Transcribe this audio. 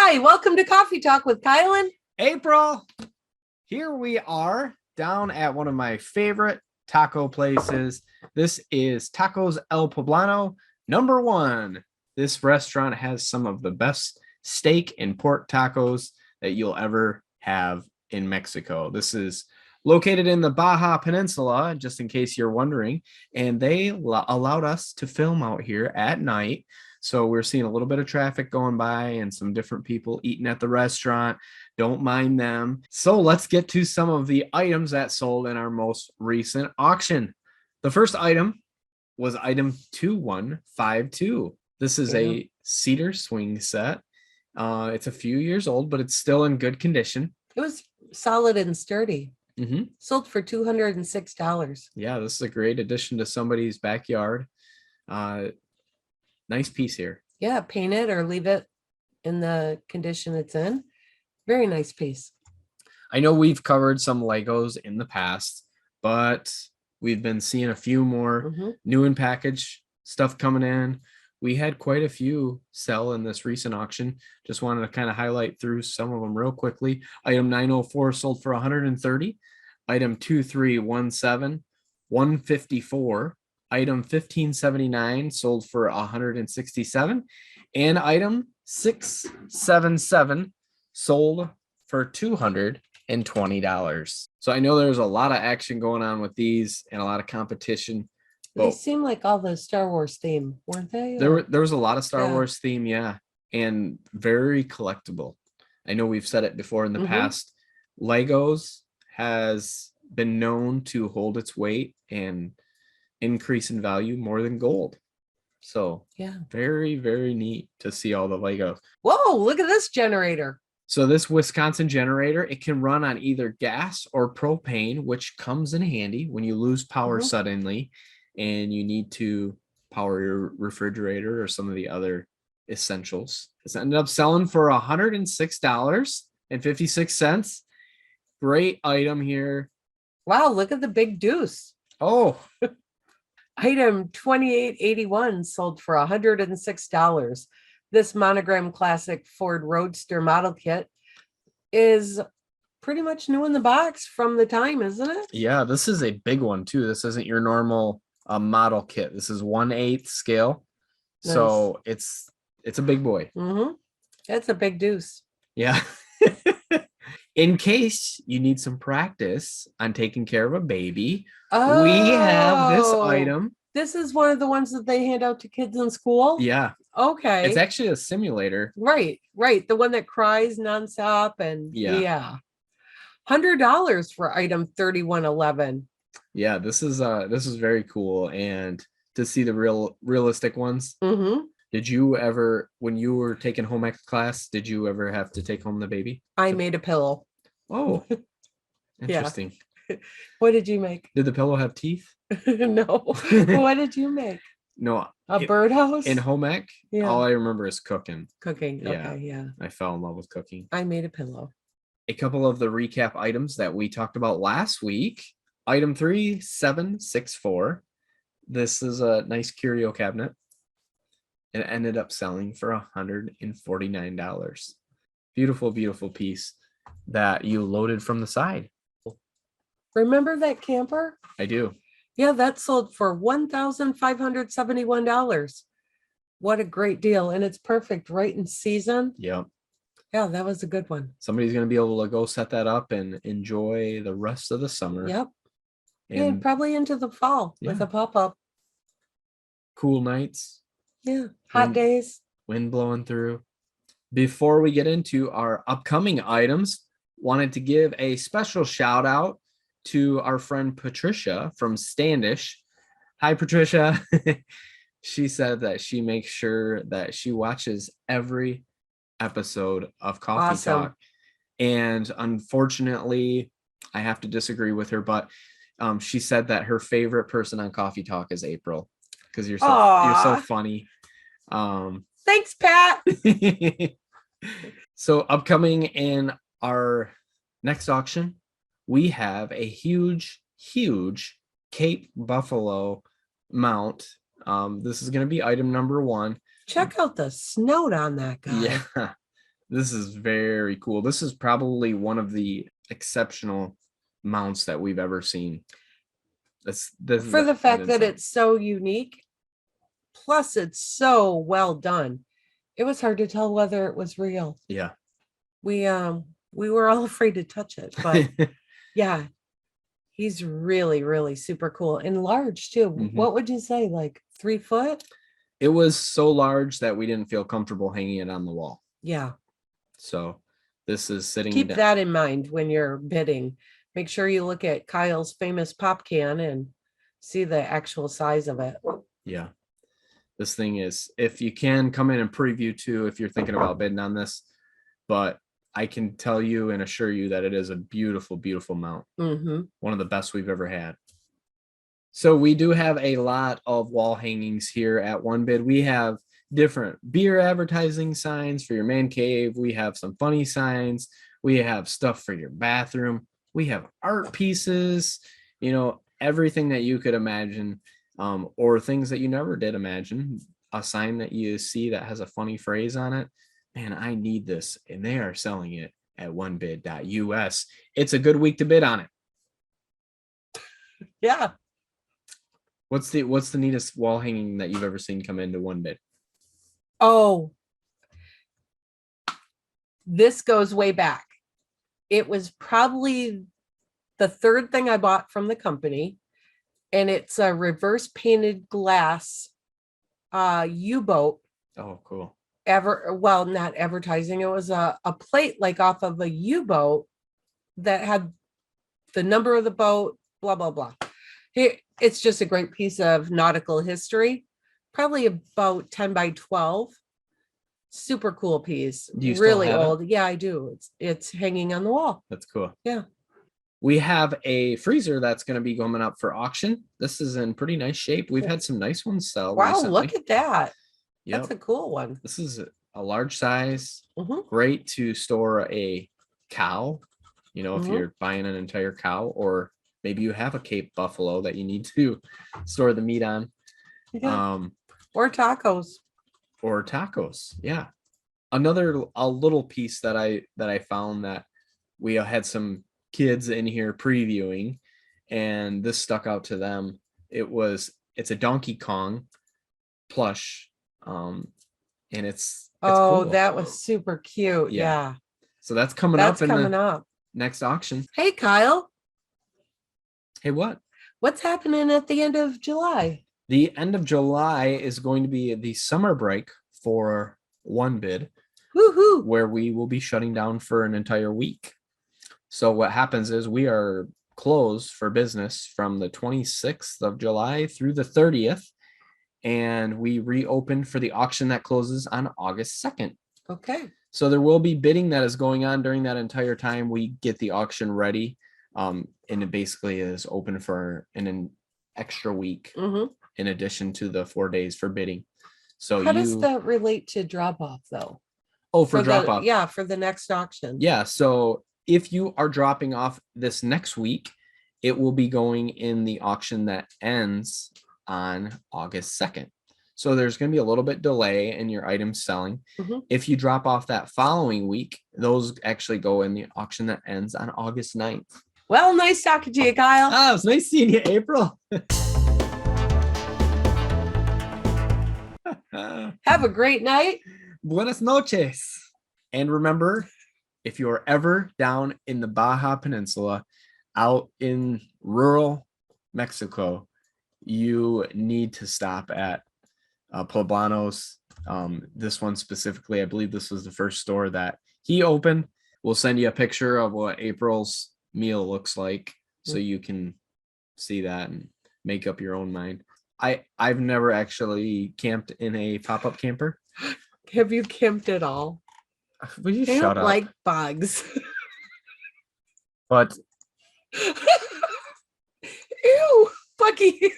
Hi, welcome to Coffee Talk with Kylan. April. Here we are down at one of my favorite taco places. This is Tacos El Poblano #1. This restaurant has some of the best steak and pork tacos that you'll ever have in Mexico. This is located in the Baja Peninsula, just in case you're wondering, and they allowed us to film out here at night. So we're seeing a little bit of traffic going by and some different people eating at the restaurant. Don't mind them. So let's get to some of the items that sold in our most recent auction. The first item was item 2152. This is a cedar swing set. It's a few years old, but it's still in good condition. It was solid and sturdy. Mm-hmm. Sold for $206. Yeah, this is a great addition to somebody's backyard. Nice piece here. Yeah, paint it or leave it in the condition it's in. Very nice piece. I know we've covered some Legos in the past, but we've been seeing a few more new in package stuff coming in. We had quite a few sell in this recent auction. Just wanted to kind of highlight through some of them real quickly. Item 904 sold for 130. Item 2317, 154. Item 1579 sold for 167. And item 677 sold for $220. So I know there's a lot of action going on with these and a lot of competition. They seem like all the Star Wars theme, weren't they? There was a lot of Star Wars theme, yeah, and very collectible. I know we've said it before in the past. Legos has been known to hold its weight and increase in value more than gold. So yeah, very, very neat to see all the Legos. Whoa, look at this generator. So this Wisconsin generator, it can run on either gas or propane, which comes in handy when you lose power suddenly and you need to power your refrigerator or some of the other essentials. It's ended up selling for $106.56. Great item here. Wow, look at the big deuce. Oh, item 2881 sold for $106. This monogram classic Ford Roadster model kit is pretty much new in the box from the time, isn't it? Yeah, this is a big one too. This isn't your normal model kit. This is 1/8 scale. Nice. So it's a big boy. That's a big deuce. Yeah. In case you need some practice on taking care of a baby, we have this item. This is one of the ones that they hand out to kids in school? Yeah. Okay. It's actually a simulator. Right. The one that cries nonstop and yeah. $100 for item 3111. Yeah, this is very cool, and to see the realistic ones. Did you ever, when you were taking home ec class, did you ever have to take home the baby? I made a pillow. Oh, interesting. What did you make? Did the pillow have teeth? No. What did you make? No. A birdhouse? In home ec, all I remember is cooking. Cooking, okay, yeah. I fell in love with cooking. I made a pillow. A couple of the recap items that we talked about last week. Item 3764. This is a nice curio cabinet. It ended up selling for $149. Beautiful, beautiful piece that you loaded from the side. Remember that camper? I do. Yeah, that sold for $1,571. What a great deal. And it's perfect right in season. Yep. Yeah, that was a good one. Somebody's going to be able to go set that up and enjoy the rest of the summer. Yep. And probably into the fall with a pop-up. Cool nights. Yeah. Hot days. Wind blowing through. Before we get into our upcoming items, wanted to give a special shout out to our friend Patricia from Standish. Hi, Patricia. She said that she makes sure that she watches every episode of Coffee Talk. And unfortunately, I have to disagree with her, but she said that her favorite person on Coffee Talk is April because you're so funny. Thanks, Pat. So upcoming in our next auction, we have a huge Cape Buffalo mount. This is going to be item number 1. Check out the snout on that guy. Yeah. This is very cool. This is probably one of the exceptional mounts that we've ever seen. This is For the fact an that insane. it's so unique, plus it's so well done. It was hard to tell whether it was real. Yeah. We were all afraid to touch it, but yeah, he's really, really super cool and large too. Mhm. What would you say, like 3 foot? It was so large that we didn't feel comfortable hanging it on the wall. Yeah. So this is sitting Keep down. that in mind when you're bidding. Make sure you look at Kyle's famous pop can and see the actual size of it. Yeah. This thing is, if you can come in and preview too, if you're thinking about bidding on this, but I can tell you and assure you that it is a beautiful, beautiful mount. Mm-hmm. One of the best we've ever had. So we do have a lot of wall hangings here at One Bid. We have different beer advertising signs for your man cave. We have some funny signs. We have stuff for your bathroom. We have art pieces, everything that you could imagine, or things that you never did imagine. A sign that you see that has a funny phrase on it. Man, I need this. And they are selling it at onebid.us. It's a good week to bid on it. Yeah. What's the neatest wall hanging that you've ever seen come into One Bid? Oh, this goes way back. It was probably the third thing I bought from the company, and it's a reverse painted glass U-boat. Oh, cool. Not advertising. It was a plate like off of a U-boat that had the number of the boat, blah, blah, blah. It's just a great piece of nautical history, probably about 10 by 12. Super cool piece. Do you still Really have it? old. Yeah, I do. It's hanging on the wall. That's cool. Yeah. We have a freezer that's going to be going up for auction. This is in pretty nice shape. We've had some nice ones sell Wow, recently. look at that. Yep. That's a cool one. This is a large size. Mhm. Great to store a cow. If Mhm. you're buying an entire cow, or maybe you have a Cape Buffalo that you need to store the meat on. Yeah. Or tacos. Or tacos. Yeah. A little piece that I found that we had some kids in here previewing, and this stuck out to them. It's a Donkey Kong plush. And it's Oh, cool. that was super cute. Yeah. Yeah. So that's coming That's up in coming the up. next auction. Hey, Kyle, Hey, what? what's happening at the end of July? The end of July is going to be the summer break for One Bid, Woohoo. where we will be shutting down for an entire week. So what happens is we are closed for business from the 26th of July through the 30th, and we reopen for the auction that closes on August 2nd. Okay. So there will be bidding that is going on during that entire time. We get the auction ready, and it basically is open for an extra week Mhm. in addition to the 4 days for bidding. So How does that relate to drop off though? for drop off. Yeah, for the next auction. Yeah. So if you are dropping off this next week, it will be going in the auction that ends on August 2nd. So there's going to be a little bit delay in your items selling. Mhm. If you drop off that following week, those actually go in the auction that ends on August 9th. Well, nice talking to you, Kyle. Ah, it was nice seeing you, April. Have a great night. Buenas noches. And remember, if you're ever down in the Baja Peninsula, out in rural Mexico, you need to stop at Poblanos. This one specifically, I believe this was the first store that he opened. We'll send you a picture of what April's meal looks like so you can see that and make up your own mind. I've never actually camped in a pop-up camper. Have you camped at all? Will you I shut don't up? like bugs. But Ew, Bucky.